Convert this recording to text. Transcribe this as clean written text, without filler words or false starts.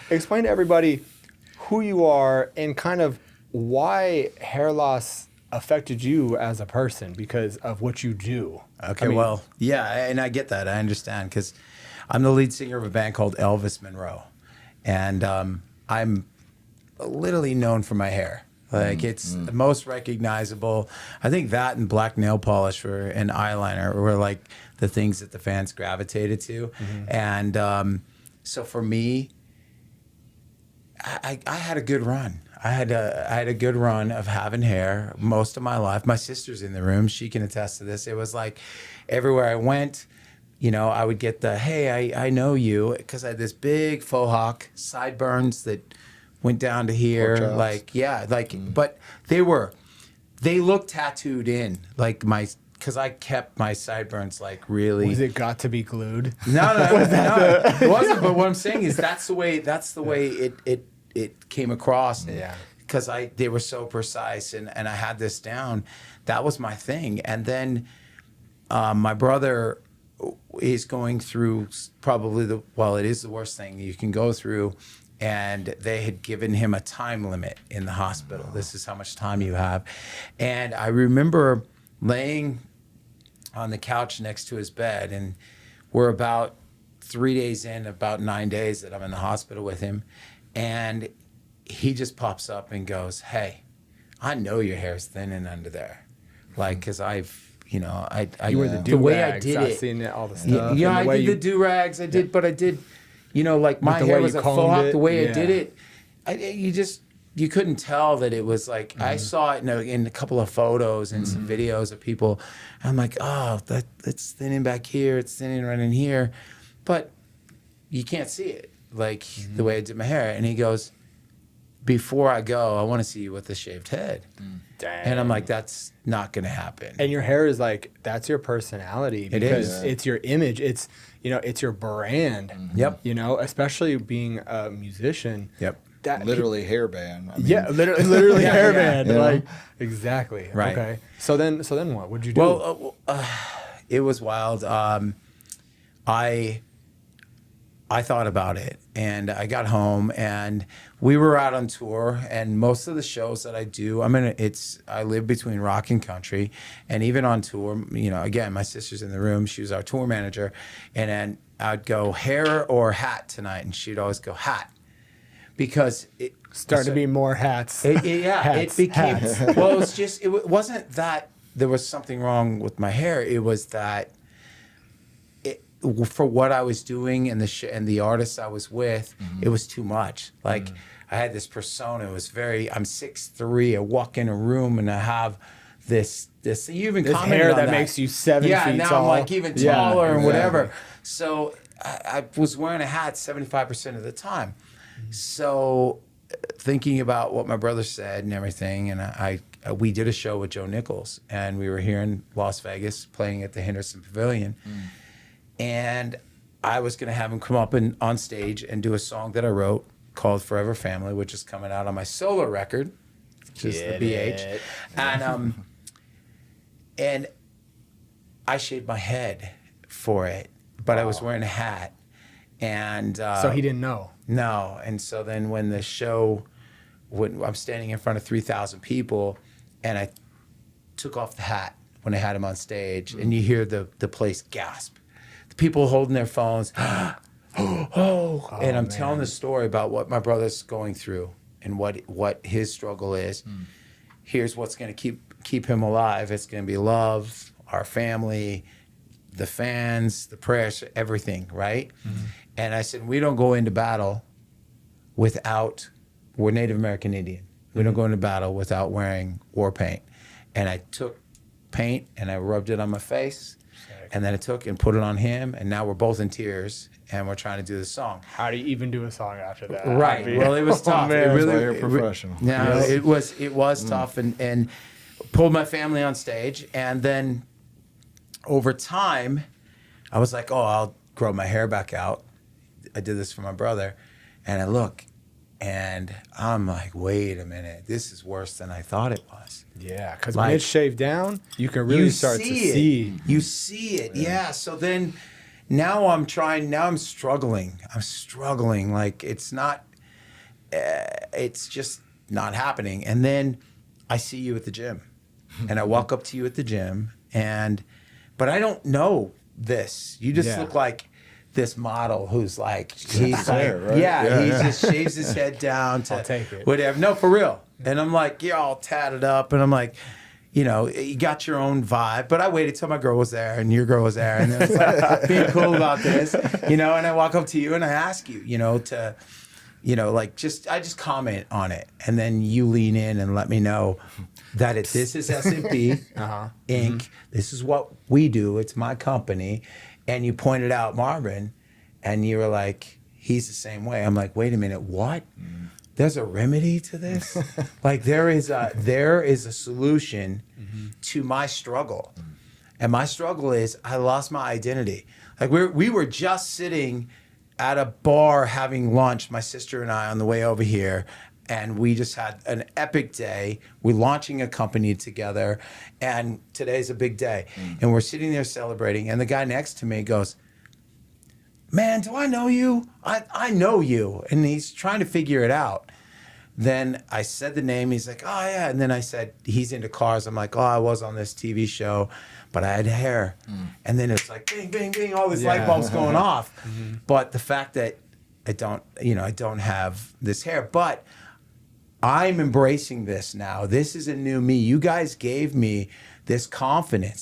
explain to everybody who you are and kind of why hair loss affected you as a person because of what you do. Okay, well, yeah, and I get that. I understand because I'm the lead singer of a band called Elvis Monroe, and I'm literally known for my hair. Like it's the most recognizable. I think that and black nail polish and eyeliner were like the things that the fans gravitated to, and so for me, I had a good run. I had a good run of having hair most of my life. My sister's in the room; she can attest to this. It was like everywhere I went, you know, I would get the "Hey, I know you," because I had this big faux hawk, sideburns that went down to here. Like but they looked tattooed in, like because I kept my sideburns like really. Was it got to be glued? No, it wasn't. But what I'm saying is that's the way it came across. Yeah. Because they were so precise and I had this down. That was my thing. And then my brother is going through probably it is the worst thing you can go through. And they had given him a time limit in the hospital. This is how much time you have. And I remember laying on the couch next to his bed, and we're about 3 days in, about 9 days that I'm in the hospital with him. And he just pops up and goes, "Hey, I know your hair's thinning under there." Like, because you were the way I did I've it. seen all the stuff. Yeah, I did the do-rags. But I did, like my hair was a faux hawk. The way I did it, you couldn't tell that it was like, I saw it in a couple of photos and some videos of people. I'm like, oh, that's thinning back here. It's thinning right in here. But you can't see it like the way I did my hair. And he goes, "Before I go, I want to see you with a shaved head." Dang. And I'm like, that's not going to happen. And your hair is like, that's your personality because it's your image. It's, it's your brand. Yep. Especially being a musician. Yep. That literally hairband. Literally hairband. Yeah. Like, exactly. Right. Okay. So then what? What'd you do? Well, it was wild. I thought about it, and I got home, and we were out on tour, and most of the shows that I do, I live between rock and country, and even on tour, again, my sister's in the room, she was our tour manager, and then I'd go hair or hat tonight, and she'd always go hat, because it started to be more hats. It became, well, it wasn't that there was something wrong with my hair, it was that for what I was doing and the artists I was with, it was too much. Like I had this persona. It was I'm 6'3". I walk in a room and I have this. You even commented hair on that makes you 7 feet tall. Yeah, now I'm like even taller and whatever. So I was wearing a hat 75% of the time. So thinking about what my brother said and everything, and we did a show with Joe Nichols, and we were here in Las Vegas playing at the Henderson Pavilion. And I was going to have him come up on stage and do a song that I wrote called Forever Family, which is coming out on my solo record, which is the BH. And I shaved my head for it, but I was wearing a hat. And so he didn't know. No. And so then when the show, I'm standing in front of 3,000 people, and I took off the hat when I had him on stage, and you hear the place gasp. People holding their phones, and I'm telling the story about what my brother's going through and what his struggle is. Here's what's going to keep him alive. It's going to be love, our family, the fans, the prayers, everything, right? And I said, we don't go into battle we're Native American Indian. We don't go into battle without wearing war paint. And I took paint and I rubbed it on my face. And then I took and put it on him, and now we're both in tears, and we're trying to do the song. How do you even do a song after that? Right. Well, it was tough. Man, it really, you're professional. No, it was tough, and pulled my family on stage, and then over time, I was like, oh, I'll grow my hair back out. I did this for my brother, and I look, and I'm like, wait a minute, this is worse than I thought it was. Yeah, because when it's shaved down, you can really start to see. You see it, yeah. So then now I'm struggling. Like it's not it's just not happening. And then I see you at the gym, and I walk up to you at the gym, but I don't know this. You just look like this model who's like, he's hair, like, right? he just shaves his head down to I'll take it. whatever. No, for real. And I'm like, you're all tatted up, and I'm like, you know, you got your own vibe. But I waited till my girl was there and your girl was there, and it was like being cool about this, you know. And I walk up to you and I ask you, you know, to, you know, like I just comment on it, and then you lean in and let me know that this is SMP Ink. This is what we do. It's my company, and you pointed out Marvin, and you were like, he's the same way. I'm like, wait a minute, what? There's a remedy to this? Like there is a solution to my struggle. And my struggle is I lost my identity. Like we were just sitting at a bar having lunch, my sister and I, on the way over here, and we just had an epic day. We're launching a company together, and today's a big day. And we're sitting there celebrating, and the guy next to me goes, man, do I know you? I know you. And he's trying to figure it out. Then I said the name. He's like, oh, yeah. And then I said, he's into cars. I'm like, oh, I was on this TV show, but I had hair. And then it's like, bing, bing, bing, all these light bulbs going off. But the fact that I don't have this hair. But I'm embracing this now. This is a new me. You guys gave me this confidence.